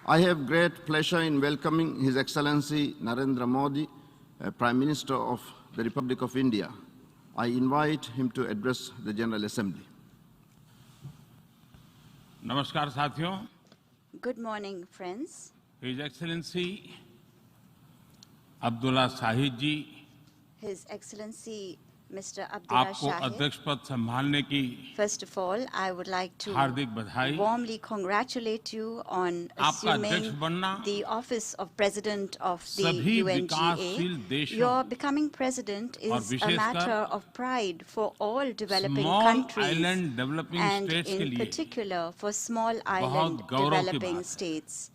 I have great pleasure in welcoming His Excellency Narendra Modi, Prime Minister of the Republic of India. I invite him to address the General Assembly. नमस्कार साथियों. Good morning, friends. His Excellency Abdulla Shahid जी, His Excellency Mr. Abdullah आपको Shahid. अध्यक्ष पद संभालने की First of all, I would like to हार्दिक बधाई. warmly congratulate you on आपका अध्यक्ष assuming बनना the office of President of the सभी UNGA. विकासशील देशों Your becoming president और is a विशेषकर matter of pride for all developing small countries island developing and states के in लिए particular for small island गौरव की developing बात है. states.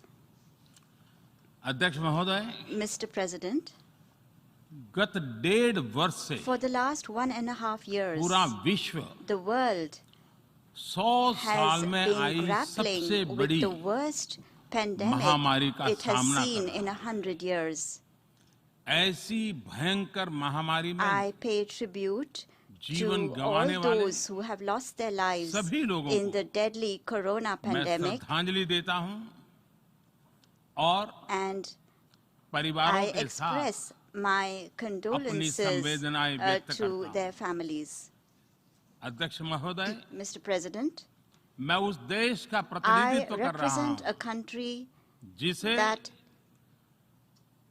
अध्यक्ष महोदय, Mr. President, गत 1.5 वर्ष से for the last 1.5 years, पूरा विश्व the world 100 साल has में been आई grappling सबसे with बड़ी the worst pandemic महामारी का it has सामना seen कर in 100 years. ऐसी भयंकर महामारी में I pay tribute जीवन to गंवाने all वाले those who have lost their lives सभी लोगों in को the deadly corona मैं pandemic, श्रद्धांजलि देता हूं और and परिवारों I के साथ express my condolences संवेदनाएं व्यक्त करता to हूं. their families. अध्यक्ष महोदय, Mr. President, मैं उस देश का I प्रतिनिधित्व कर रहा represent हूं a country जिसे that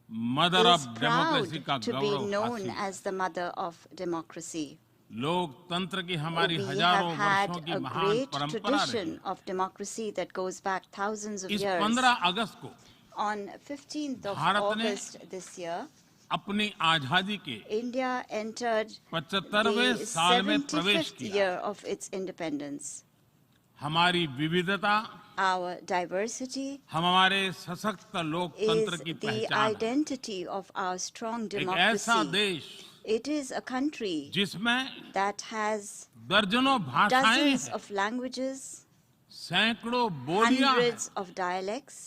mother is of democracy का proud to be Gaurav known हासिल. as the mother of democracy. लोकतंत्र की हमारी We हजारों have had वर्षों की a महान great परंपरा रही. tradition of democracy that goes back thousands of इस years. 15 अगस्त को On 15th of भारत ने August this year, अपनी आजादी के India entered 75वें the साल में प्रवेश 75th किया. year of its independence. हमारी विविधता Our diversity हमारे सशक्त लोकतंत्र is की the पहचान है. identity of our strong एक ऐसा democracy. देश It is a country जिसमें that has दर्जनों भाषाएं dozens हैं, of languages, सैकड़ों बोलियां हैं, hundreds of dialects,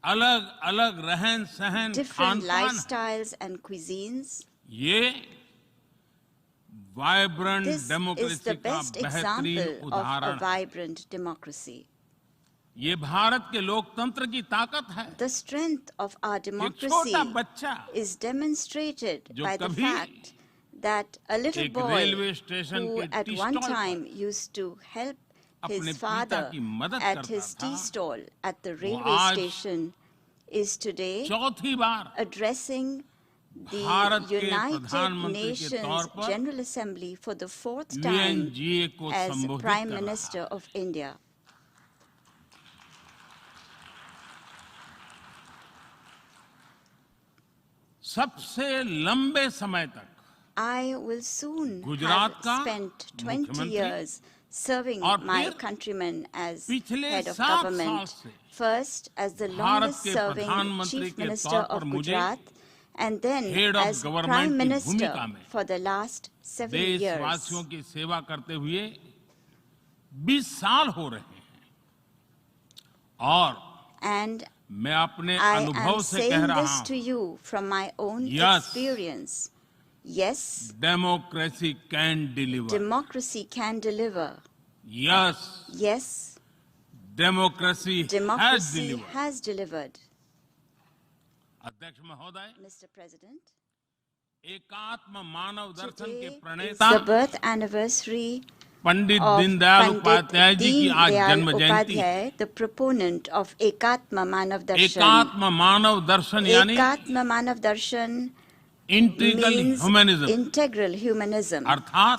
अलग अलग रहन सहन different खान पान. lifestyles and cuisines. ये vibrant This is democracy the का best बेहतरीन example of a उदाहरण है. vibrant democracy. ये भारत के लोकतंत्र की ताकत है. The strength of our एक democracy छोटा बच्चा is demonstrated जो by the कभी fact that a little एक boy रेलवे स्टेशन who के at टी one स्टॉल पर time used to help अपने his पिता father की मदद at करता his tea था, stall at the railway आज station is today चौथी बार addressing the भारत के United प्रधानमंत्री के Nations तौर पर General Assembly for the fourth time UNGA को as संबोधित Prime कर रहा Minister है. of India. सबसे लंबे समय तक I will soon Gujarat have का spent 20 मुख्यमंत्री years serving और my फिर countrymen as पिछले head of 7 साल government. से First as the Bharat longest के serving प्रधानमंत्री Chief के Minister तौर पर of मुझे Gujarat and then Head of as Government Prime की Minister भूमिका में for the last 7 years. देशवासियों की सेवा करते हुए 20 साल हो रहे हैं और And मैं अपने I अनुभव am से कह saying रहा this to हूं, you from my own Yes. experience. Yes, democracy can deliver. democracy can deliver. Yes, Yes, democracy has democracy deliver. has delivered. अध्यक्ष महोदय, Mr. President, एकात्म मानव दर्शन today के is प्रणेता the birth anniversary Pandit of Deendayal Pandit Upadhyay ji की Deen आज Dayal जन्म जयंती है. Upadhyay, the proponent of Ekatma Manav Darshan. एकात्म मानव दर्शन यानी Ekatma Manav Darshan integral means humanism, integral humanism, अर्थात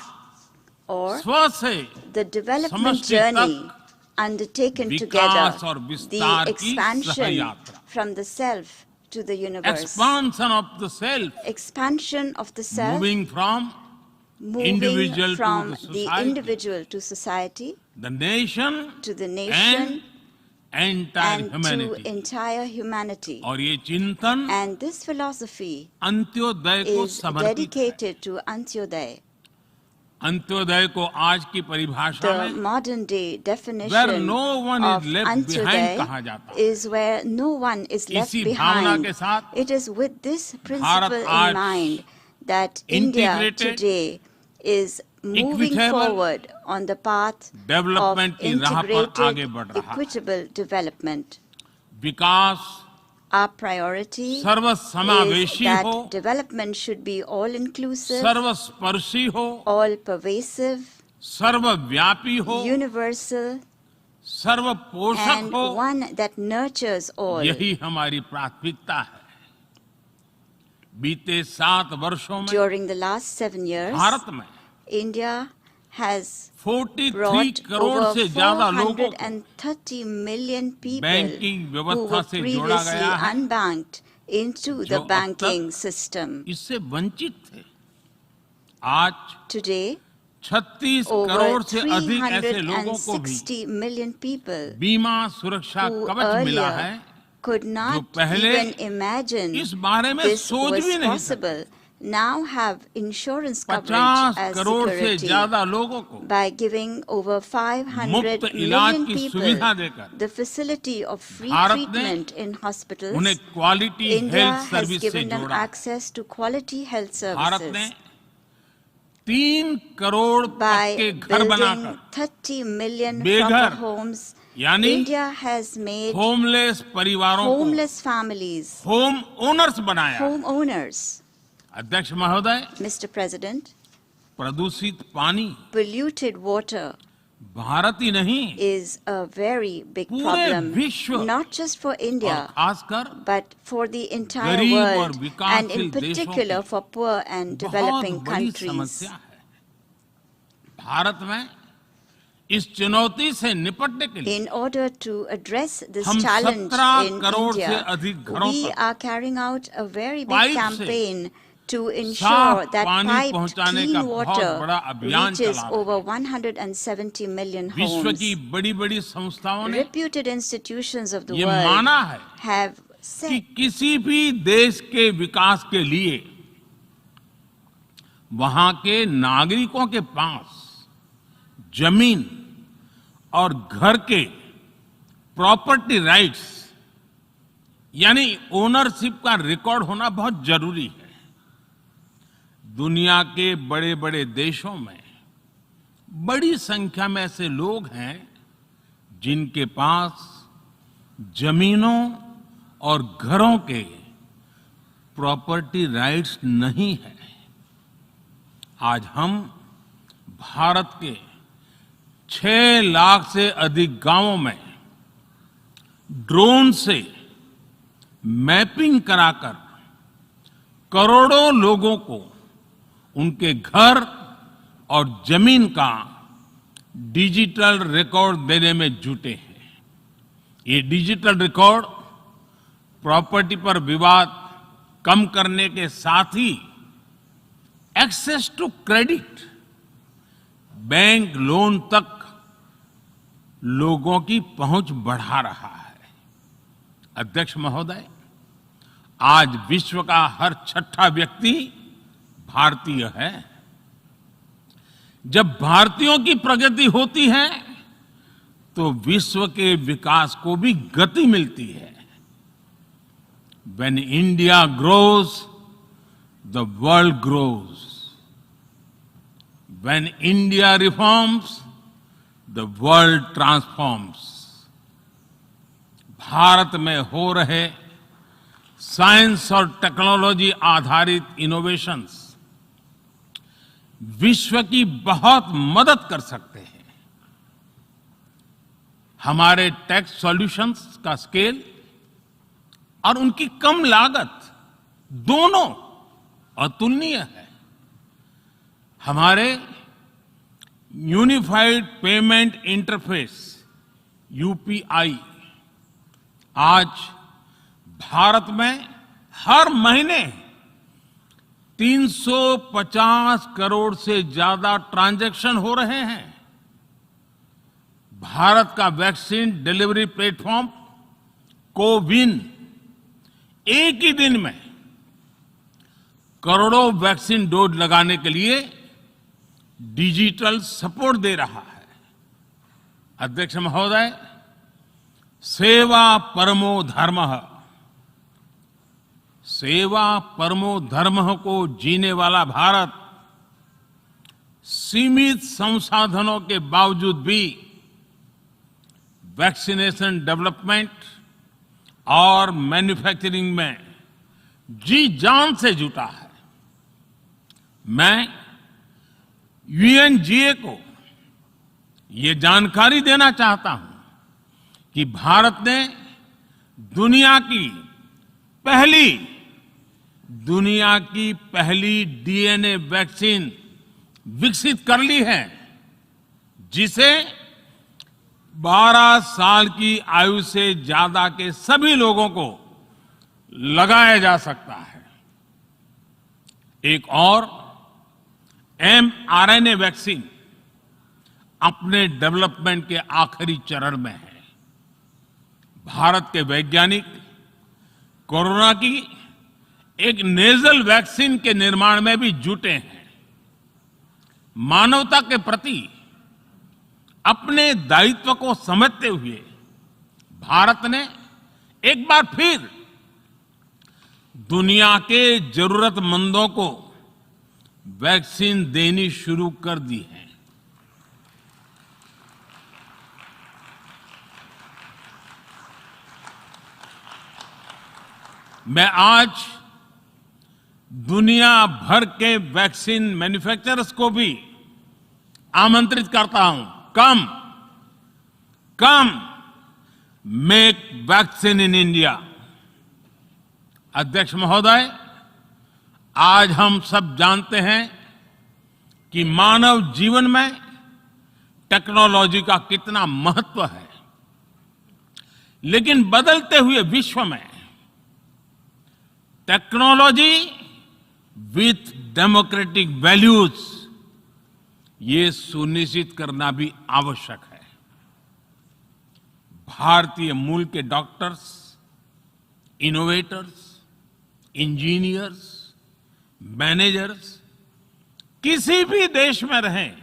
or स्व से the development समष्टि journey तक undertaken विकास together, और the विस्तार की expansion सहयात्रा. from the self to the universe, expansion of the self, expansion of the self, moving from moving individual to from the the society, individual to society, the nation to the nation, and entire and to humanity. entire humanity. और ये चिंतन And this philosophy Antyodaya को is समर्पित है. dedicated to Antyodaya. Antyodaya को आज की परिभाषा The में modern day where definition no one of is left behind कहा Antyodaya जाता है. is where no one is left इसी भावना behind. के साथ It is with this principle आज in mind that India integrated, today is moving equitable forward on the path of development की राह पर आगे integrated, बढ़ रहा है. equitable development. Vikas Our priority is सर्वसमावेशी that हो, development should be all inclusive, सर्वस्पर्शी हो, all pervasive, सर्वव्यापी हो, universal, सर्वपोषक and हो। one that nurtures all. यही हमारी प्राथमिकता है। बीते 7 वर्षों में During the last 7 years, Bharat में India has 43 brought crore over से ज्यादा लोगों को 430 million people बैंकिंग who व्यवस्था were से जोड़ा previously गया है, unbanked into जो the अब banking तक system. इससे वंचित थे। आज Today, 36 over करोड़ से अधिक ऐसे लोगों को भी 360 million people बीमा सुरक्षा who कवच मिला है, earlier could not पहले even imagine इस बारे में this सोच was भी नहीं possible, now have insurance 50 coverage as crore से security. ज्यादा लोगों को By giving over 500 मुफ्त इलाज million की people सुविधा देकर the facility of free Bharat ने treatment in hospitals, उन्हें quality India health has service से given them जोड़ा। access to quality health Bharat ने services. 3 करोड़ By पक्के घर building बनाकर 30 million बेघर, proper homes, यानी India has made होमलेस परिवारों को homeless families होम ओनर्स बनाया। homeowners. अध्यक्ष महोदय, Mr. President, प्रदूषित पानी polluted water भारत ही नहीं is a very big पूरे problem, विश्व not just for और India, खासकर but for the entire गरीब और world, and in विकासशील देशों particular की for poor and बहुत developing बड़ी countries. समस्या है। भारत में इस चुनौती से निपटने के लिए In order to address this हम challenge 17 in करोड़ से India, अधिक घरों we तक are carrying out a very big pipe से campaign to ensure साफ that पानी piped पहुंचाने का clean बहुत water बड़ा अभियान reaches चला रहे हैं। over 170 million विश्व homes. की बड़ी-बड़ी संस्थाओं ने Reputed institutions of the ये world माना है have कि said किसी भी देश के विकास के लिए वहां के नागरिकों के पास जमीन और घर के प्रॉपर्टी राइट्स यानी ओनरशिप का रिकॉर्ड होना बहुत जरूरी है। दुनिया के बड़े-बड़े देशों में बड़ी संख्या में ऐसे लोग हैं जिनके पास जमीनों और घरों के प्रॉपर्टी राइट्स नहीं है। आज हम भारत के 6 लाख से अधिक गांवों में ड्रोन से मैपिंग कराकर करोड़ों लोगों को उनके घर और जमीन का डिजिटल रिकॉर्ड देने में जुटे हैं। ये डिजिटल रिकॉर्ड प्रॉपर्टी पर विवाद कम करने के साथ ही access to credit, bank loan तक लोगों की पहुंच बढ़ा रहा है। अध्यक्ष महोदय, आज विश्व का हर 6ठा व्यक्ति भारतीय है। जब भारतीयों की प्रगति होती है तो विश्व के विकास को भी गति मिलती है। When India grows, the world grows. When India reforms, the world transforms. Bharat में हो रहे साइंस और टेक्नोलॉजी आधारित इनोवेशंस विश्व की बहुत मदद कर सकते हैं। हमारे टेक सॉल्यूशंस का स्केल और उनकी कम लागत दोनों अतुलनीय है। हमारे यूनिफाइड पेमेंट इंटरफेस यूपीआई आज भारत में हर महीने 350 करोड़ से ज्यादा ट्रांजैक्शन हो रहे हैं। भारत का वैक्सीन डिलीवरी प्लेटफॉर्म कोविन एक ही दिन में करोड़ों वैक्सीन डोज लगाने के लिए डिजिटल सपोर्ट दे रहा है। अध्यक्ष महोदय, सेवा परमो धर्मः, सेवा परमो धर्मः को जीने वाला भारत सीमित संसाधनों के बावजूद भी वैक्सीनेशन डेवलपमेंट और मैन्युफैक्चरिंग में जी जान से जुटा है। मैं यूएनजीए को ये जानकारी देना चाहता हूं कि भारत ने दुनिया की पहली डीएनए वैक्सीन विकसित कर ली है, जिसे 12 साल की आयु से ज्यादा के सभी लोगों को लगाया जा सकता है। एक और mRNA वैक्सीन अपने डेवलपमेंट के आखिरी चरण में है। भारत के वैज्ञानिक कोरोना की एक नेजल वैक्सीन के निर्माण में भी जुटे हैं। मानवता के प्रति अपने दायित्व को समझते हुए भारत ने एक बार फिर दुनिया के जरूरतमंदों को वैक्सीन देनी शुरू कर दी है। मैं आज दुनिया भर के वैक्सीन मैन्युफैक्चरर्स को भी आमंत्रित करता हूं, कम मेक वैक्सीन इन इंडिया। अध्यक्ष महोदय, आज हम सब जानते हैं कि मानव जीवन में टेक्नोलॉजी का कितना महत्व है, लेकिन बदलते हुए विश्व में टेक्नोलॉजी विथ डेमोक्रेटिक वैल्यूज, ये सुनिश्चित करना भी आवश्यक है। भारतीय मूल के डॉक्टर्स, इनोवेटर्स, इंजीनियर्स, मैनेजर्स किसी भी देश में रहें,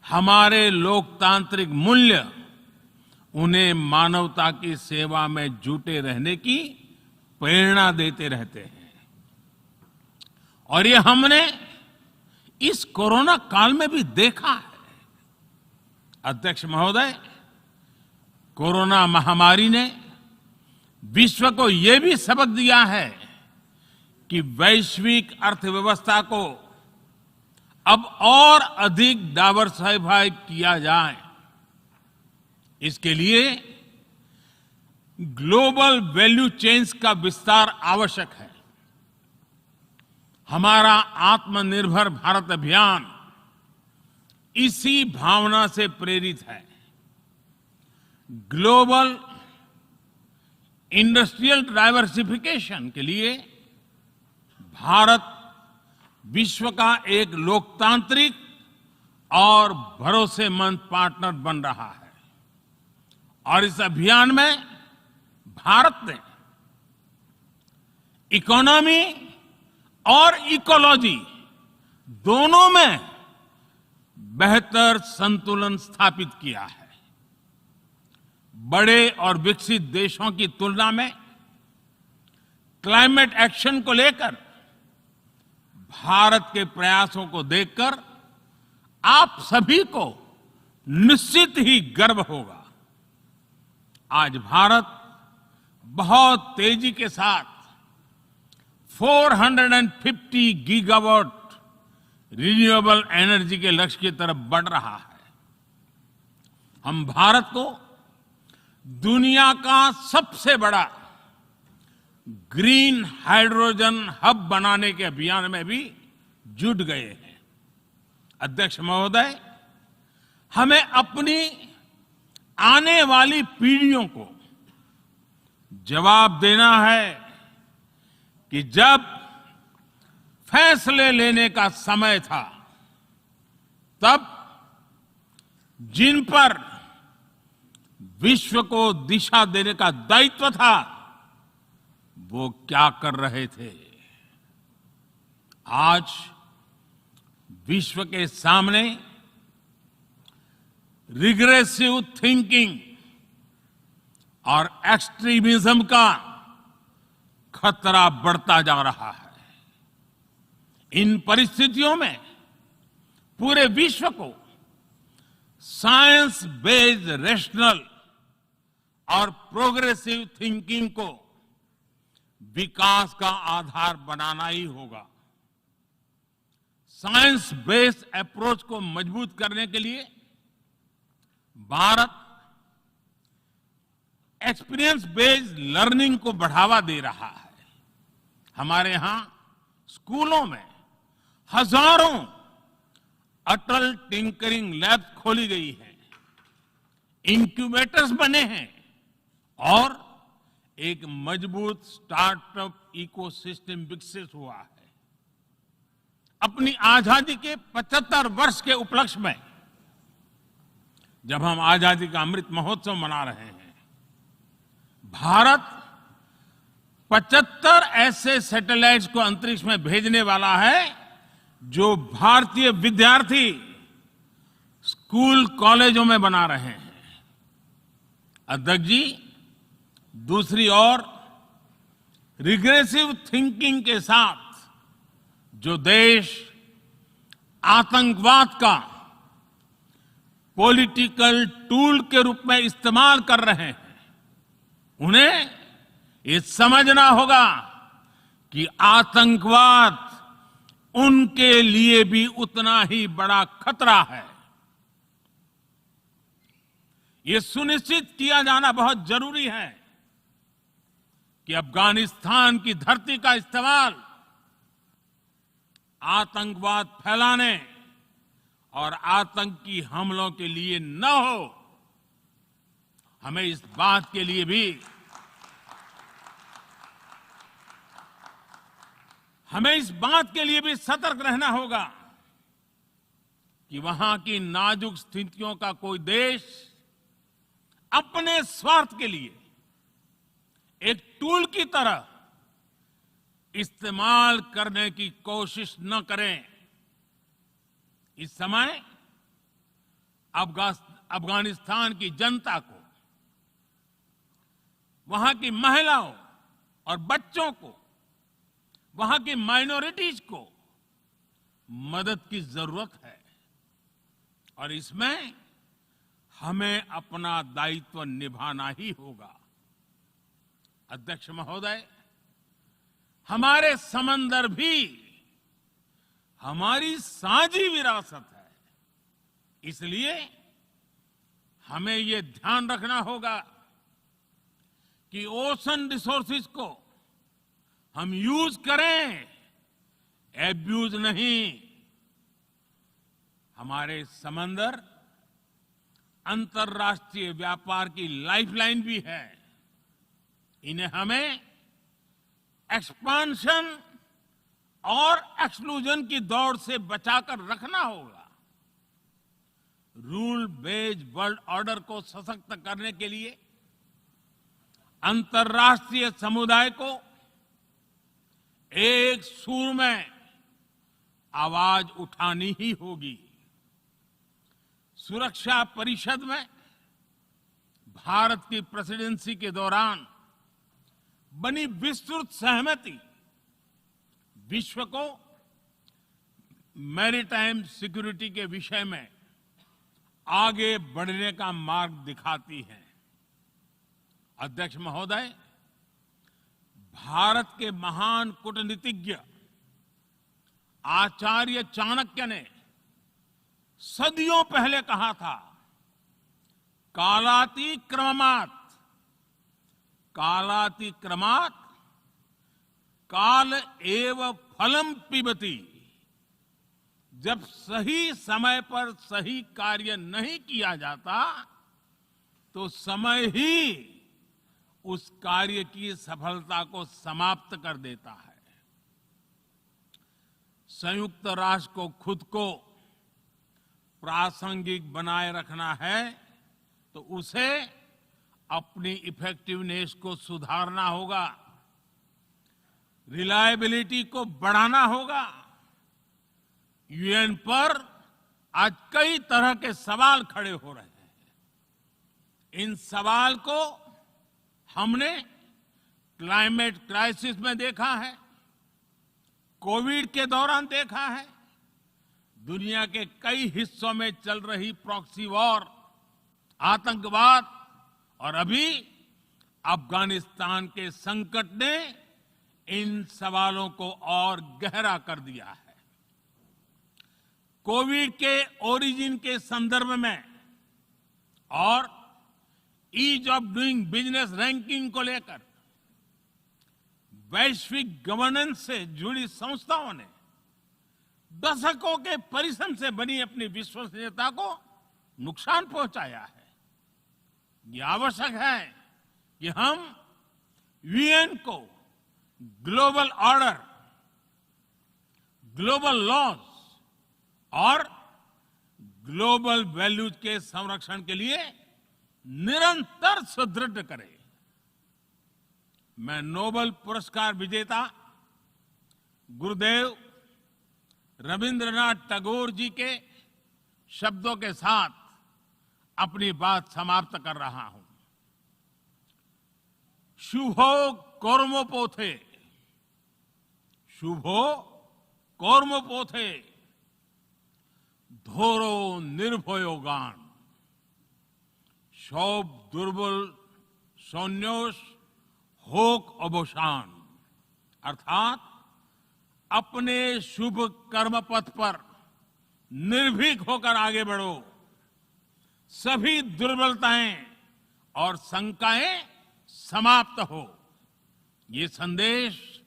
हमारे लोकतांत्रिक मूल्य उन्हें मानवता की सेवा में जुटे रहने की प्रेरणा देते रहते हैं। और ये हमने इस कोरोना काल में भी देखा है। अध्यक्ष महोदय, कोरोना महामारी ने विश्व को यह भी सबक दिया है कि वैश्विक अर्थव्यवस्था को अब और अधिक डाइवर्सिफाई किया जाए। इसके लिए ग्लोबल वैल्यू चेन्स का विस्तार आवश्यक है। हमारा आत्मनिर्भर भारत अभियान इसी भावना से प्रेरित है। ग्लोबल इंडस्ट्रियल डाइवर्सिफिकेशन के लिए भारत विश्व का एक लोकतांत्रिक और भरोसेमंद पार्टनर बन रहा है। और इस अभियान में भारत ने इकोनॉमी और इकोलॉजी दोनों में बेहतर संतुलन स्थापित किया है। बड़े और विकसित देशों की तुलना में क्लाइमेट एक्शन को लेकर भारत के प्रयासों को देखकर आप सभी को निश्चित ही गर्व होगा। आज भारत बहुत तेजी के साथ 450 गीगावाट रिन्यूएबल एनर्जी के लक्ष्य की तरफ बढ़ रहा है। हम भारत को दुनिया का सबसे बड़ा ग्रीन हाइड्रोजन हब बनाने के अभियान में भी जुट गए हैं। अध्यक्ष महोदय, हमें अपनी आने वाली पीढ़ियों को जवाब देना है कि जब फैसले लेने का समय था, तब जिन पर विश्व को दिशा देने का दायित्व था, वो क्या कर रहे थे। आज विश्व के सामने रिग्रेसिव थिंकिंग और एक्सट्रीमिज्म का खतरा बढ़ता जा रहा है। इन परिस्थितियों में पूरे विश्व को साइंस बेस्ड, रैशनल और प्रोग्रेसिव थिंकिंग को विकास का आधार बनाना ही होगा। साइंस बेस्ड अप्रोच को मजबूत करने के लिए भारत एक्सपीरियंस बेस्ड लर्निंग को बढ़ावा दे रहा है। हमारे यहां स्कूलों में हजारों अटल टिंकरिंग लैब्स खोली गई हैं, इंक्यूबेटर्स बने हैं और एक मजबूत स्टार्टअप इकोसिस्टम विकसित हुआ है। अपनी आजादी के 75 वर्ष के उपलक्ष्य में जब हम आजादी का अमृत महोत्सव मना रहे हैं, भारत 75 ऐसे सैटेलाइट्स को अंतरिक्ष में भेजने वाला है जो भारतीय विद्यार्थी स्कूल कॉलेजों में बना रहे हैं। अध्यक्ष जी, दूसरी ओर रिग्रेसिव थिंकिंग के साथ जो देश आतंकवाद का पॉलिटिकल टूल के रूप में इस्तेमाल कर रहे हैं, उन्हें ये समझना होगा कि आतंकवाद उनके लिए भी उतना ही बड़ा खतरा है। ये सुनिश्चित किया जाना बहुत जरूरी है कि अफगानिस्तान की धरती का इस्तेमाल आतंकवाद फैलाने और आतंकी हमलों के लिए न हो। हमें इस बात के लिए भी सतर्क रहना होगा कि वहां की नाजुक स्थितियों का कोई देश अपने स्वार्थ के लिए एक टूल की तरह इस्तेमाल करने की कोशिश न करें। इस समय अफगानिस्तान की जनता को, वहां की महिलाओं और बच्चों को, वहां की माइनॉरिटीज को मदद की जरूरत है और इसमें हमें अपना दायित्व निभाना ही होगा। अध्यक्ष महोदय, हमारे समंदर भी हमारी साझी विरासत है, इसलिए हमें ये ध्यान रखना होगा कि ओशन रिसोर्सेज को हम यूज करें, एब्यूज नहीं। हमारे समंदर अंतर्राष्ट्रीय व्यापार की लाइफलाइन भी है। इन्हें हमें एक्सपांशन और एक्सक्लूजन की दौड़ से बचाकर रखना होगा। रूल बेस्ड वर्ल्ड ऑर्डर को सशक्त करने के लिए अंतर्राष्ट्रीय समुदाय को एक सुर में आवाज उठानी ही होगी। सुरक्षा परिषद में भारत की प्रेसिडेंसी के दौरान बनी विस्तृत सहमति विश्व को मैरीटाइम सिक्योरिटी के विषय में आगे बढ़ने का मार्ग दिखाती है। अध्यक्ष महोदय, भारत के महान कूटनीतिज्ञ आचार्य चाणक्य ने सदियों पहले कहा था, कालातिक्रमात् काल एव फलम पिबति। जब सही समय पर सही कार्य नहीं किया जाता तो समय ही उस कार्य की सफलता को समाप्त कर देता है। संयुक्त राष्ट्र को खुद को प्रासंगिक बनाए रखना है तो उसे अपनी इफेक्टिवनेस को सुधारना होगा, रिलायबिलिटी को बढ़ाना होगा। यूएन पर आज कई तरह के सवाल खड़े हो रहे हैं। इन सवाल को हमने क्लाइमेट क्राइसिस में देखा है, कोविड के दौरान देखा है, दुनिया के कई हिस्सों में चल रही प्रॉक्सी वॉर, आतंकवाद और अभी अफगानिस्तान के संकट ने इन सवालों को और गहरा कर दिया है। कोविड के ओरिजिन के संदर्भ में और ease of doing business ranking को लेकर वैश्विक गवर्नेंस से जुड़ी संस्थाओं ने दशकों के परिश्रम से बनी अपनी विश्वसनीयता को नुकसान पहुंचाया है। ये आवश्यक है कि हम यूएन को ग्लोबल ऑर्डर, ग्लोबल लॉज और ग्लोबल वैल्यूज के संरक्षण के लिए निरंतर सुदृढ़ करें। मैं नोबेल पुरस्कार विजेता गुरुदेव रविंद्रनाथ टैगोर जी के शब्दों के साथ अपनी बात समाप्त कर रहा हूं। शुभो कर्मपोथे, शुभो कर्मपोथे, ধরো নির্ভয় গান, সব দুর্বল সন্ন্যাস হোক অবসাन। अर्थात अपने शुभ कर्म पथ पर निर्भीक होकर आगे बढ़ो, सभी दुर्बलताएं और शंकाएं समाप्त हो। ये संदेश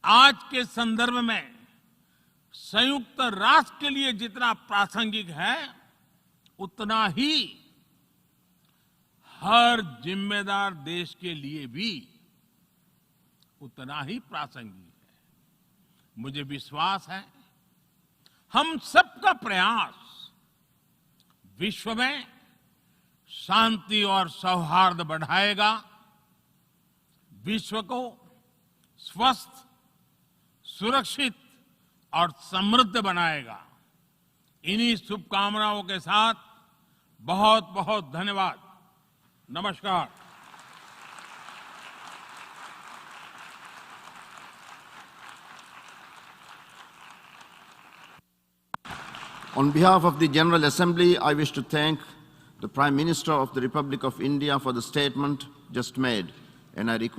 आज के संदर्भ में संयुक्त राष्ट्र के लिए जितना प्रासंगिक है, उतना ही हर जिम्मेदार देश के लिए भी उतना ही प्रासंगिक है। मुझे विश्वास है हम सबका प्रयास विश्व में शांति और सौहार्द बढ़ाएगा, विश्व को स्वस्थ, सुरक्षित और समृद्ध बनाएगा। इन्हीं शुभकामनाओं के साथ बहुत बहुत धन्यवाद। नमस्कार। On behalf of the General Assembly, I wish to thank the Prime Minister of the Republic of India for the statement just made, and I request